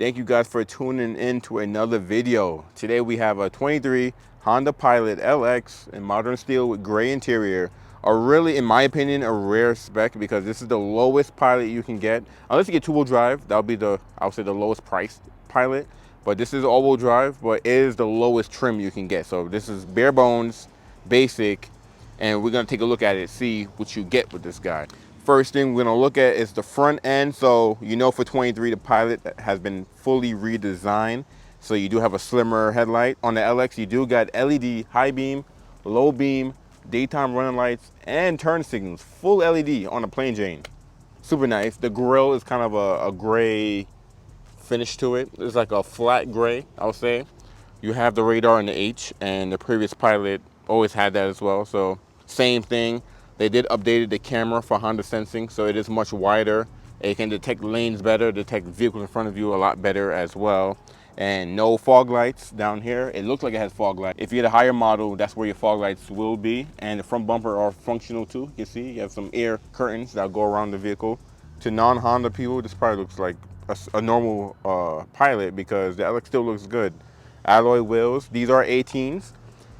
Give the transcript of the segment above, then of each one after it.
Thank you guys for tuning in to another video. Today we have a 23 Honda Pilot LX in modern steel with gray interior. A really, in my opinion, a rare spec because this is the lowest Pilot you can get. Unless you get two-wheel drive, that'll be I would say the lowest priced Pilot. But this is all-wheel drive, but it is the lowest trim you can get. So this is bare bones, basic, and we're gonna take a look at it, see what you get with this guy. First thing we're gonna look at is the front end. So you know for 23, the Pilot has been fully redesigned. So you do have a slimmer headlight. On the LX, you do got LED, high beam, low beam, daytime running lights, and turn signals. Full LED on the plain Jane. Super nice. The grille is kind of a gray finish to it. It's like a flat gray, I would say. You have the radar in the H, and the previous Pilot always had that as well. So same thing. They did update the camera for Honda sensing, so it is much wider. It can detect lanes better, detect vehicles in front of you a lot better as well. And no fog lights down here. It looks like it has fog lights. If you get a higher model, that's where your fog lights will be. And the front bumper are functional too. You can see you have some air curtains that go around the vehicle. To non-Honda people, this probably looks like a normal Pilot because the LX still looks good. Alloy wheels, these are 18s.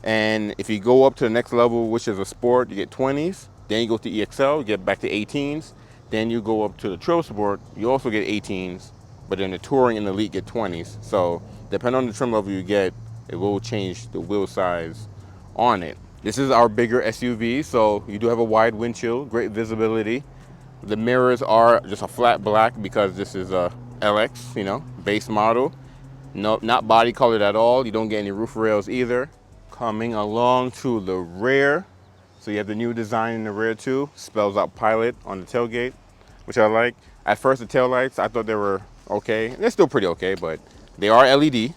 And if you go up to the next level, which is a Sport, you get 20s. Then you go to EXL, you get back to 18s. Then you go up to the Trail Sport, you also get 18s. But then the Touring and Elite get 20s. So depending on the trim level you get, it will change the wheel size on it. This is our bigger SUV, so you do have a wide windshield, great visibility. The mirrors are just a flat black because this is a LX, you know, base model. No, not body colored at all. You don't get any roof rails either. Coming along to the rear, so you have the new design in the rear too. Spells out Pilot on the tailgate, which I like. At first, the taillights, I thought they were okay. They're still pretty okay, but they are LED.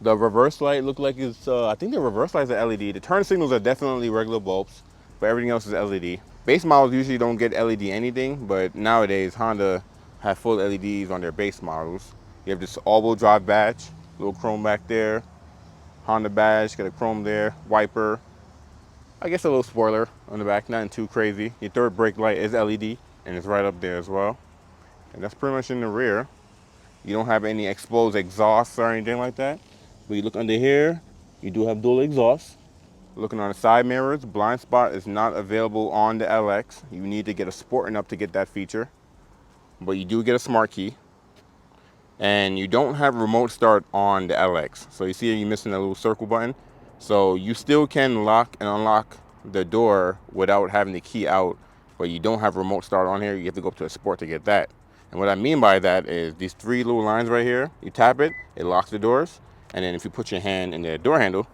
The reverse light look like it's, I think the reverse lights are LED. The turn signals are definitely regular bulbs, but everything else is LED. Base models usually don't get LED anything, but nowadays Honda have full LEDs on their base models. You have this all-wheel drive badge, little chrome back there. Honda badge, got a chrome there, wiper. I guess a little spoiler on the back, nothing too crazy. Your third brake light is LED, and it's right up there as well. And that's pretty much in the rear. You don't have any exposed exhausts or anything like that. But you look under here, you do have dual exhausts. Looking on the side mirrors, blind spot is not available on the LX. You need to get a Sport and up to get that feature. But you do get a smart key. And you don't have remote start on the LX. So you see you're missing a little circle button. So you still can lock and unlock the door without having the key out, but you don't have remote start on here. You have to go up to a Sport to get that. And what I mean by that is these three little lines right here, you tap it, it locks the doors. And then if you put your hand in the door handle,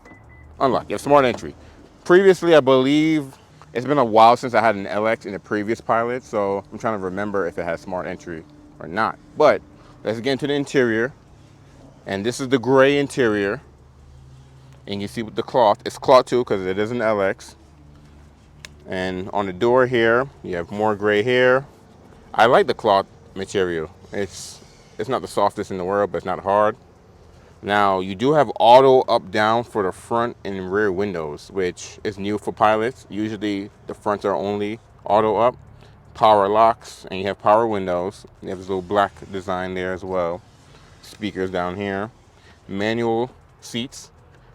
unlock. You have smart entry. Previously, I believe, it's been a while since I had an LX in the previous Pilot, so I'm trying to remember if it has smart entry or not. But let's get into the interior. And this is the gray interior. And you see with the cloth, it's cloth too because it is an LX. And on the door here, you have more gray hair. I like the cloth material. It's not the softest in the world, but it's not hard. Now, you do have auto up-down for the front and rear windows, which is new for Pilots. Usually, the fronts are only auto up. Power locks, and you have power windows. You have this little black design there as well. Speakers down here. Manual seats.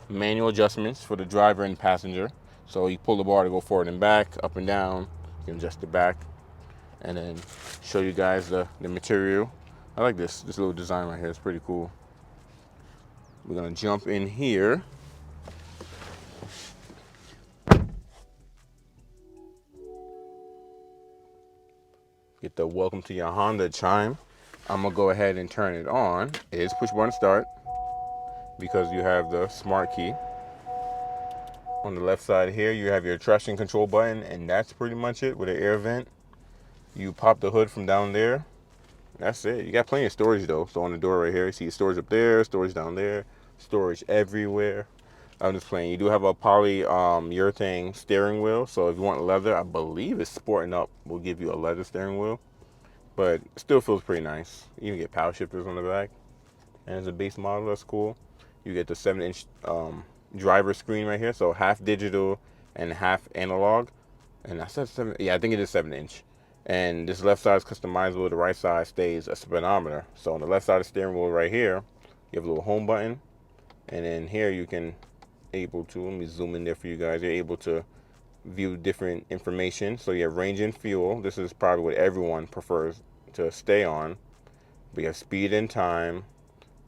Manual adjustments for the driver and passenger. So you pull the bar to go forward and back, up and down. You can adjust it back. And then show you guys the material. I like this little design right here. It's pretty cool. We're gonna jump in here. Get the welcome to your Honda chime. I'm gonna go ahead and turn it on. It is push button start because you have the smart key. On the left side here, you have your traction control button, and that's pretty much it with an air vent. You pop the hood from down there. That's it. You got plenty of storage though. So on the door right here, you see storage up there, storage down there, storage everywhere. I'm just playing. You do have a poly urethane steering wheel. So if you want leather, I believe it's Sporting Up will give you a leather steering wheel. But it still feels pretty nice. You even get power shifters on the back. And as a base model, that's cool. You get the 7-inch driver screen right here. So half digital and half analog. And I said 7, yeah, I think it is 7-inch. And this left side is customizable. The right side stays a speedometer. So on the left side of the steering wheel right here, you have a little home button. And then here you can able to, let me zoom in there for you guys. You're able to view different information. So you have range and fuel. This is probably what everyone prefers to stay on. We have speed and time.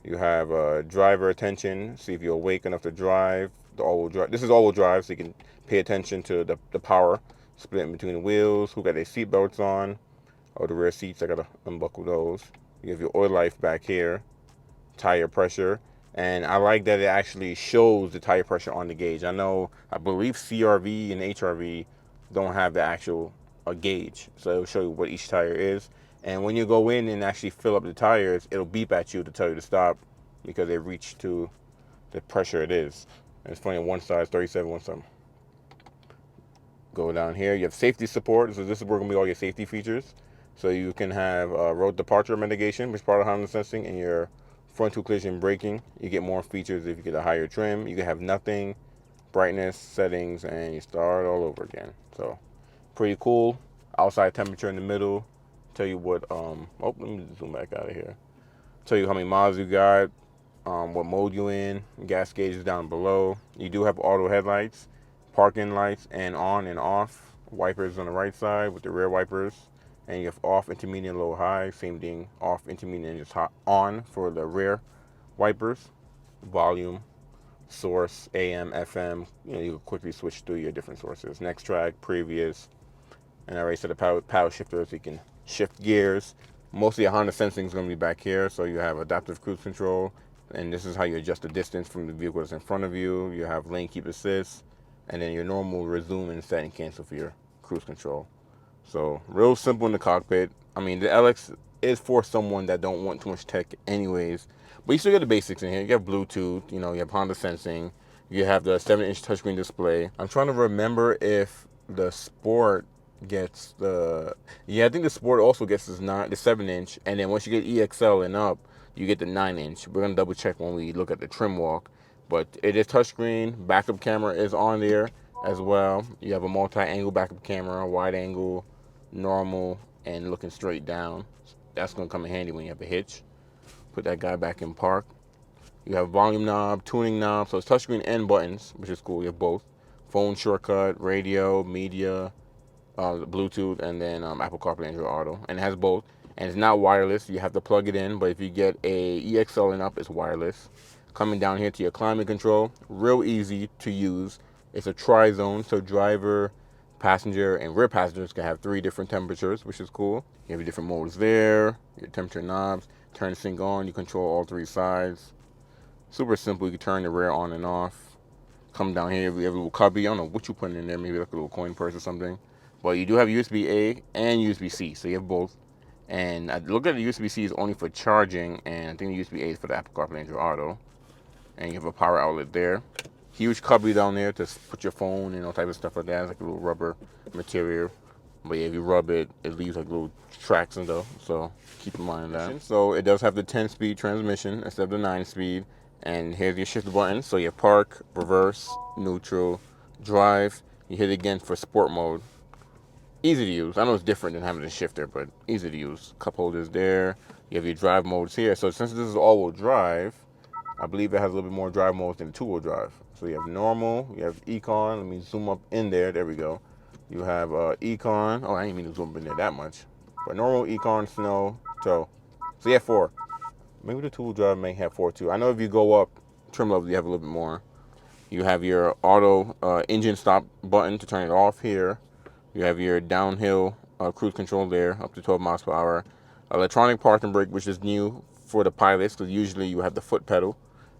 You have driver attention. See if you're awake enough to drive. The all-wheel drive. This is all-wheel drive, so you can pay attention to the power split in between the wheels. Who got their seat belts on? Oh, the rear seats. I gotta unbuckle those. You have your oil life back here. Tire pressure. And I like that it actually shows the tire pressure on the gauge. I believe CRV and HRV don't have the actual gauge. So it'll show you what each tire is. And when you go in and actually fill up the tires, it'll beep at you to tell you to stop because they reach to the pressure it is. And it's funny, one side is 37, one side. Go down here, you have safety support. So this is where going to be all your safety features. So you can have road departure mitigation, which is part of Honda sensing, and your frontal collision braking. You get more features if you get a higher trim. You can have nothing, brightness, settings, and you start all over again. So pretty cool. Outside temperature in the middle. Tell you what, let me zoom back out of here. Tell you how many miles you got, what mode you in, gas gauge is down below. You do have auto headlights, parking lights, and on and off. Wipers on the right side with the rear wipers. And you have off, intermediate, low, high. Same thing, off, intermediate, and just hot, on for the rear wipers. Volume, source, AM, FM. You can quickly switch through your different sources. Next track, previous. And I already said the power shifter, so you can shift gears. Mostly a Honda sensing is going to be back here, so you have adaptive cruise control, and this is how you adjust the distance from the vehicle that's in front of you. You have lane keep assist, and then your normal resume and set and cancel for your cruise control. So real simple in the cockpit. I mean, the LX is for someone that don't want too much tech anyways, but you still get the basics in here. You have Bluetooth, you have Honda sensing, you have the 7-inch touchscreen display. I'm trying to remember if the Sport gets I think the Sport also gets the 7-inch, and then once you get EXL and up, you get the 9-inch. We're gonna double check when we look at the trim walk, but it is touchscreen. Backup camera is on there as well. You have a multi-angle backup camera, wide angle, normal, and looking straight down. That's gonna come in handy when you have a hitch. Put that guy back in park. You have volume knob, tuning knob, so it's touchscreen and buttons, which is cool. You have both. Phone shortcut, radio, media, Bluetooth, and then Apple CarPlay, Android Auto, and it has both. And it's not wireless. You have to plug it in, but if you get a EXL and up, it's wireless. Coming down here to your climate control, real easy to use. It's a tri-zone, so driver, passenger, and rear passengers can have 3 different temperatures, which is cool. You have your different modes there, your temperature knobs. Turn the sync on, you control all 3 sides. Super simple. You can turn the rear on and off. Come down here, we have a little cubby. I don't know what you put in there, maybe like a little coin purse or something. But you do have USB-A and USB-C, so you have both. And I look at the USB-C is only for charging, and I think the USB-A is for the Apple CarPlay Android Auto. And you have a power outlet there. Huge cubby down there to put your phone and all type of stuff like that. It's like a little rubber material. But yeah, if you rub it, it leaves like little tracks and stuff. So keep in mind that. So it does have the 10-speed transmission instead of the 9-speed. And here's your shift button. So you have park, reverse, neutral, drive. You hit it again for sport mode. Easy to use. I know it's different than having a shifter, but easy to use. Cup holders there. You have your drive modes here. So since this is all-wheel drive, I believe it has a little bit more drive modes than 2-wheel drive. So you have normal, you have econ. Let me zoom up in there. There we go. You have econ. Oh, I didn't mean to zoom up in there that much. But normal, econ, snow, tow. So you have 4. Maybe the 2-wheel drive may have 4 too. I know if you go up trim level, you have a little bit more. You have your auto engine stop button to turn it off here. You have your downhill cruise control there, up to 12 miles per hour. Electronic parking brake, which is new for the pilots, because usually you have the foot pedal,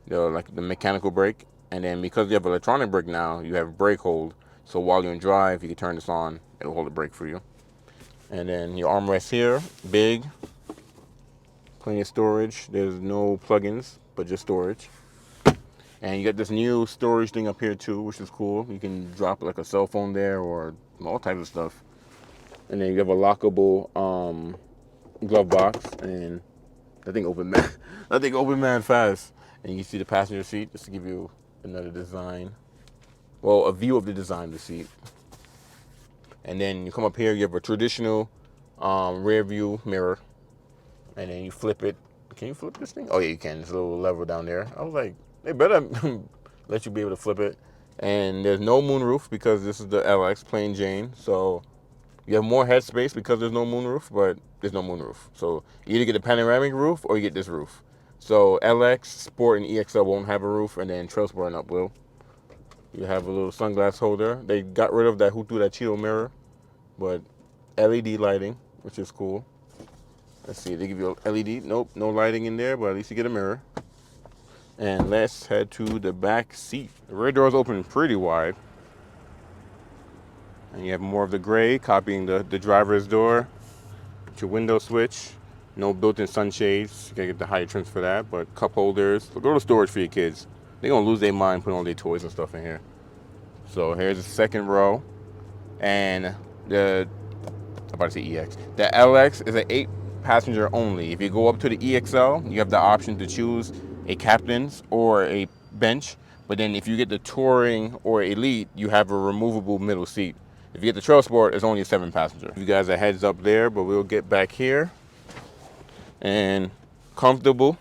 like the mechanical brake. And then because you have electronic brake now, you have brake hold. So while you're in drive, you can turn this on. It'll hold the brake for you. And then your armrest here, big. Plenty of storage. There's no plugins, but just storage. And you got this new storage thing up here too, which is cool. You can drop like a cell phone there or all types of stuff. And then you have a lockable glove box, and that thing opened mad fast. And you can see the passenger seat, just to give you another design. Well, a view of the design of the seat. And then you come up here, you have a traditional rear view mirror, and then you flip it. Can you flip this thing? Oh yeah, you can. There's a little lever down there. I was like, they better let you be able to flip it. And there's no moonroof because this is the LX plain Jane. So you have more headspace because there's no moonroof, but there's no moonroof. So you either get a panoramic roof or you get this roof. So LX, Sport, and EXL won't have a roof, and then Trail Sport and Up will. You have a little sunglass holder. They got rid of that who threw that Cheeto mirror, but LED lighting, which is cool. Let's see, they give you a LED. Nope, no lighting in there, but at least you get a mirror. And let's head to the back seat. The rear door is open pretty wide. And you have more of the gray, copying the driver's door. Your window switch. No built-in sunshades. You gotta get the higher trims for that, but cup holders. Look, go to storage for your kids. They're gonna lose their mind putting all their toys and stuff in here. So here's the second row. And I'm about to say EX. The LX is an 8-passenger only. If you go up to the EXL, you have the option to choose a captain's or a bench. But then if you get the touring or elite, you have a removable middle seat. If you get the Trail Sport, it's only a 7-passenger. You guys are heads up there, but we'll get back here. And comfortable.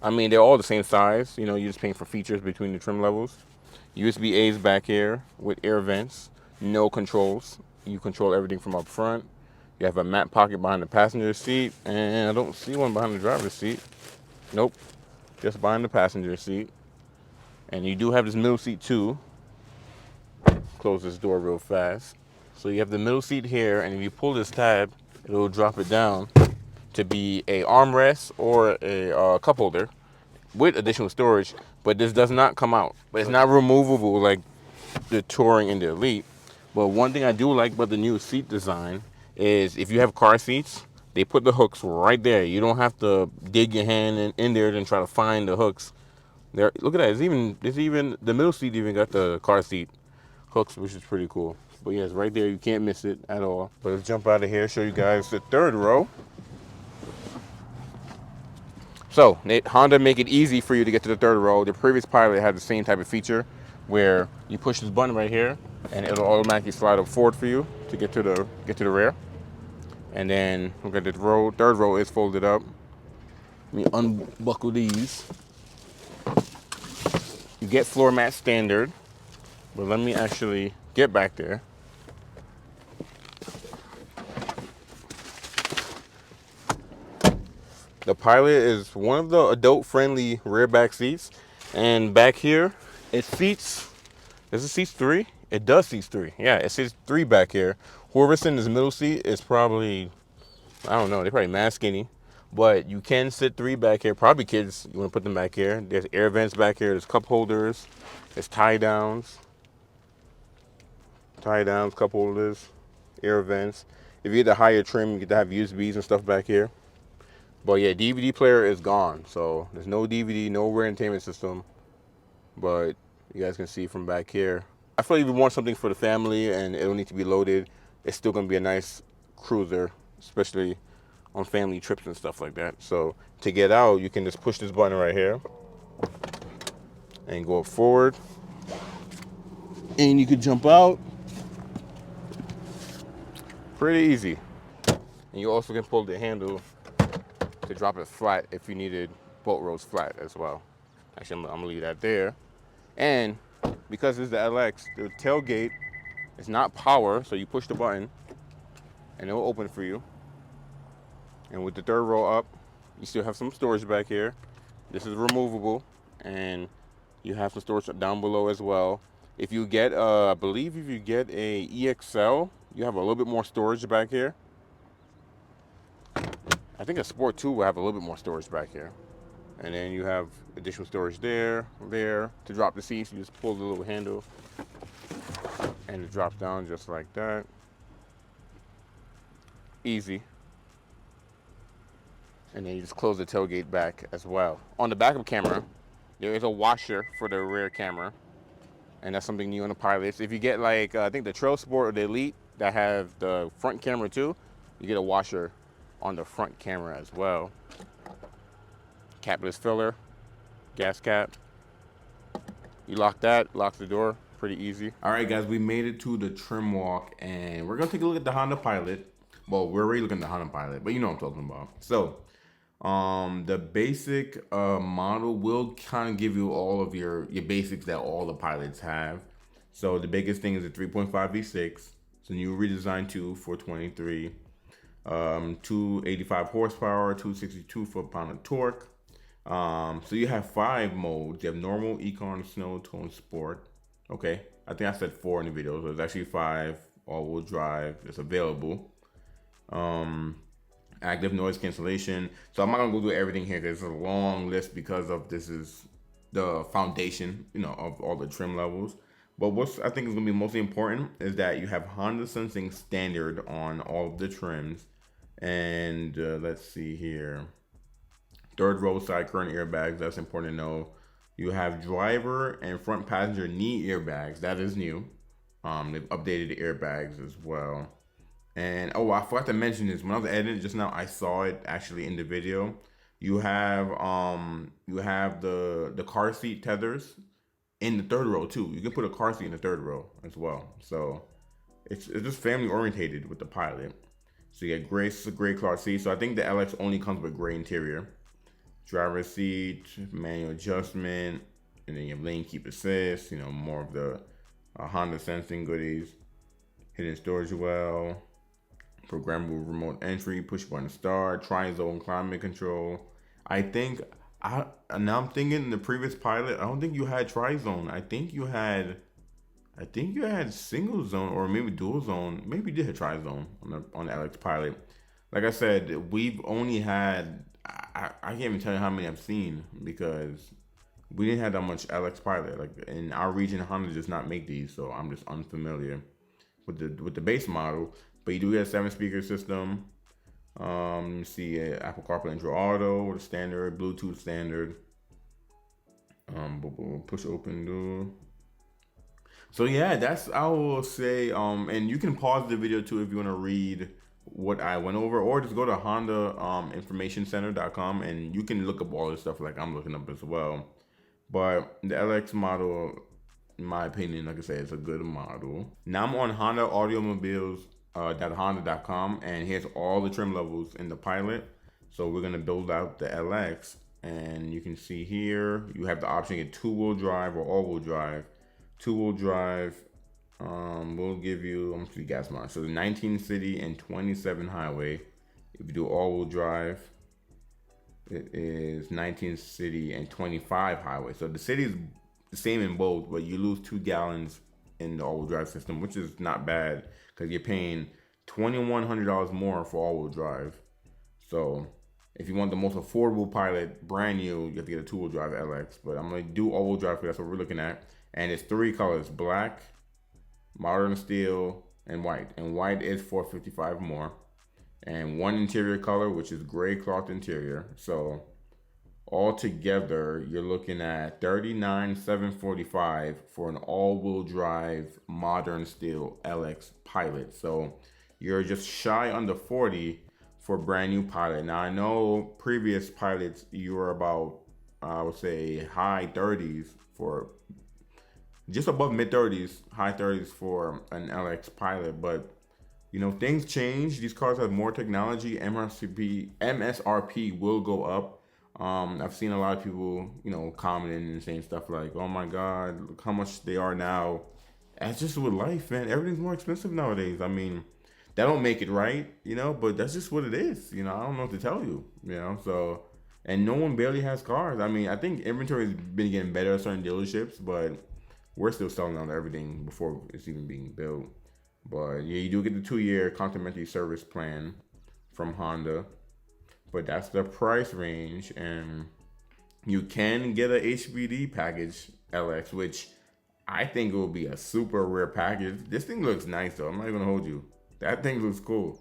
I mean, they're all the same size. You know, you're just paying for features between the trim levels. USB A's back here with air vents. No controls. You control everything from up front. You have a mat pocket behind the passenger seat, and I don't see one behind the driver's seat. Nope, just behind the passenger seat. And you do have this middle seat too. Close this door real fast. So you have the middle seat here, and if you pull this tab, it'll drop it down to be a armrest or a cup holder with additional storage. But this does not come out. But it's not removable like the Touring and the Elite. But one thing I do like about the new seat design is if you have car seats, they put the hooks right there. You don't have to dig your hand in there and try to find the hooks. There, look at that. It's even the middle seat even got the car seat hooks, which is pretty cool. But yeah, it's right there. You can't miss it at all. But let's jump out of here, show you guys the third row. So Honda make it easy for you to get to the third row. The previous Pilot had the same type of feature where you push this button right here and it'll automatically slide up forward for you to get to the rear. And then look at the row. Third row is folded up. Let me unbuckle these. You get floor mat standard, but let me actually get back there. The Pilot is one of the adult-friendly rear back seats, and back here it seats. Does it seats 3? It does seats 3. Yeah, it seats 3 back here. Whoever's in this middle seat is probably, I don't know, they're probably mad skinny. But you can sit 3 back here. Probably kids, you want to put them back here. There's air vents back here. There's cup holders. There's tie downs, cup holders, air vents. If you get the higher trim, you get to have USBs and stuff back here. But yeah, DVD player is gone. So there's no DVD, no rear entertainment system. But you guys can see from back here. I feel like if you want something for the family and it'll need to be loaded, it's still going to be a nice cruiser, especially on family trips and stuff like that. So to get out, you can just push this button right here and go forward. And you can jump out. Pretty easy. And you also can pull the handle to drop it flat if you needed bolt rolls flat as well. Actually, I'm gonna leave that there. And because it's the LX, the tailgate is not power, so you push the button and it will open for you. And with the third row up, you still have some storage back here. This is removable, and you have some storage down below as well. If you get, I believe if you get a EXL, you have a little bit more storage back here. I think a Sport 2 will have a little bit more storage back here. And then you have additional storage there. To drop the seats, you just pull the little handle and it drops down just like that. Easy. And then you just close the tailgate back as well. On the backup camera, there is a washer for the rear camera. And that's something new on the Pilots. If you get like, I think the Trail Sport or the Elite that have the front camera too, you get a washer on the front camera as well. Capless filler, gas cap. You lock that, lock the door, pretty easy. All right guys, we made it to the trim walk and we're gonna take a look at the Honda Pilot. Well, we're already looking at the Honda Pilot, but you know what I'm talking about. So, the basic model will kind of give you all of your basics that all the pilots have. So the biggest thing is a 3.5 V6. It's a new redesigned 423. 285 horsepower, 262 foot-pound of torque. So you have 5 modes. You have normal, econ, snow, tone, sport. Okay, I think I said 4 in the video, so it's actually 5. All-wheel drive is available. Active noise cancellation. So I'm not gonna go through everything here because it's a long list because of this is the foundation, you know, of all the trim levels. But what's I think is gonna be mostly important is that you have Honda sensing standard on all of the trims. And let's see here. Third row side current airbags, that's important to know. You have driver and front passenger knee airbags, that is new. They've updated the airbags as well. And oh, I forgot to mention this. When I was editing just now, I saw it actually in the video. You have the car seat tethers in the third row too. You can put a car seat in the third row as well. So it's just family orientated with the Pilot. So you get gray cloth seat. So I think the LX only comes with gray interior. Driver's seat, manual adjustment, and then you have lane keep assist. You know, more of the Honda sensing goodies. Hidden storage well. Programmable remote entry, push button start, tri-zone climate control. Now I'm thinking the previous Pilot, I don't think you had tri-zone. I think you had single zone or maybe dual zone. Maybe you did have tri-zone on the LX Pilot. Like I said, we've only had I can't even tell you how many I've seen because we didn't have that much LX Pilot. Like in our region, Honda does not make these, so I'm just unfamiliar with the base model. But you do get a 7-speaker system. You see Apple CarPlay Android Auto, the standard, Bluetooth standard. Push open door. So yeah, that's I will say. And you can pause the video too if you want to read what I went over, or just go to Honda informationcenter.com and you can look up all this stuff like I'm looking up as well. But the LX model, in my opinion, like I said, it's a good model. Now I'm on Honda Automobiles. Honda.com, and here's all the trim levels in the Pilot. So we're gonna build out the LX, and you can see here you have the option to get 2-wheel drive or all-wheel drive. 2-wheel drive will give you, I'm gonna see gas mileage. So the 19 city and 27 highway. If you do all-wheel drive, it is 19 city and 25 highway. So the city is the same in both, but you lose 2 gallons in the all-wheel drive system, which is not bad because you're paying $2,100 more for all-wheel drive. So if you want the most affordable Pilot, brand new, you have to get a 2-wheel drive LX. But I'm gonna do all-wheel drive because that's what we're looking at. And it's 3 colors: black, modern steel, and white. And white is $455 more. And 1 interior color, which is gray cloth interior. So altogether, you're looking at $39,745 for an all-wheel drive modern steel LX Pilot. So you're just shy under 40 for a brand new Pilot. Now I know previous Pilots you were about, I would say high 30s for, just above mid 30s, high 30s for an LX Pilot. But you know, things change. These cars have more technology. MSRP will go up. I've seen a lot of people, you know, commenting and saying stuff like, "Oh my God, look how much they are now." That's just with life, man. Everything's more expensive nowadays. I mean, that don't make it right, you know, but that's just what it is. You know, I don't know what to tell you, you know. So, and no one barely has cars. I mean, I think inventory has been getting better at certain dealerships, but we're still selling out everything before it's even being built. But yeah, you do get the 2-year complimentary service plan from Honda. But that's the price range, and you can get a HBD package LX, which I think it will be a super rare package. This thing looks nice though. I'm not even gonna hold you. That thing looks cool.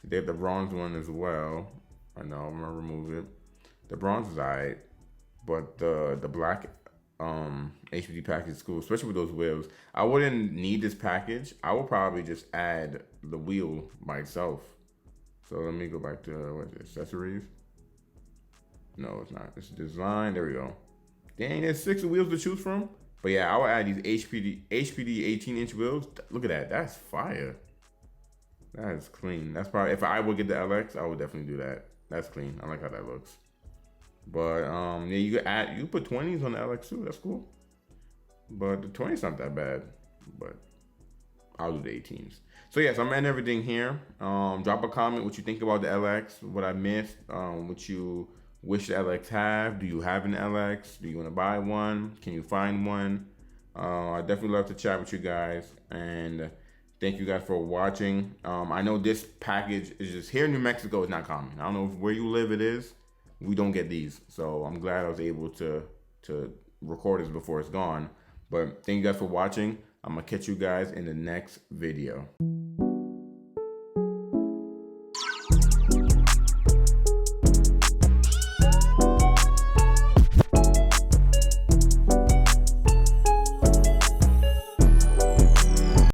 They have the bronze one as well. I know I'm gonna remove it. The bronze is alright, but the black HBD package is cool, especially with those wheels. I wouldn't need this package. I would probably just add the wheel by itself. So let me go back to what is it, accessories. No, it's not. It's design. There we go. Dang, there's 6 wheels to choose from. But yeah, I will add these HPD 18-inch wheels. Look at that. That's fire. That is clean. That's probably, if I would get the LX, I would definitely do that. That's clean. I like how that looks. But yeah, you could add, you put 20s on the LX too. That's cool. But the 20's not that bad. But I'll do the 18s. So yes, I'm ending everything here. Drop a comment what you think about the LX, what I missed, what you wish the LX have. Do you have an LX? Do you want to buy one? Can you find one? I definitely love to chat with you guys, and thank you guys for watching. I know this package is just here in New Mexico. It's not common. I don't know if where you live it is. We don't get these, so I'm glad I was able to record this before it's gone. But thank you guys for watching. I'm gonna catch you guys in the next video.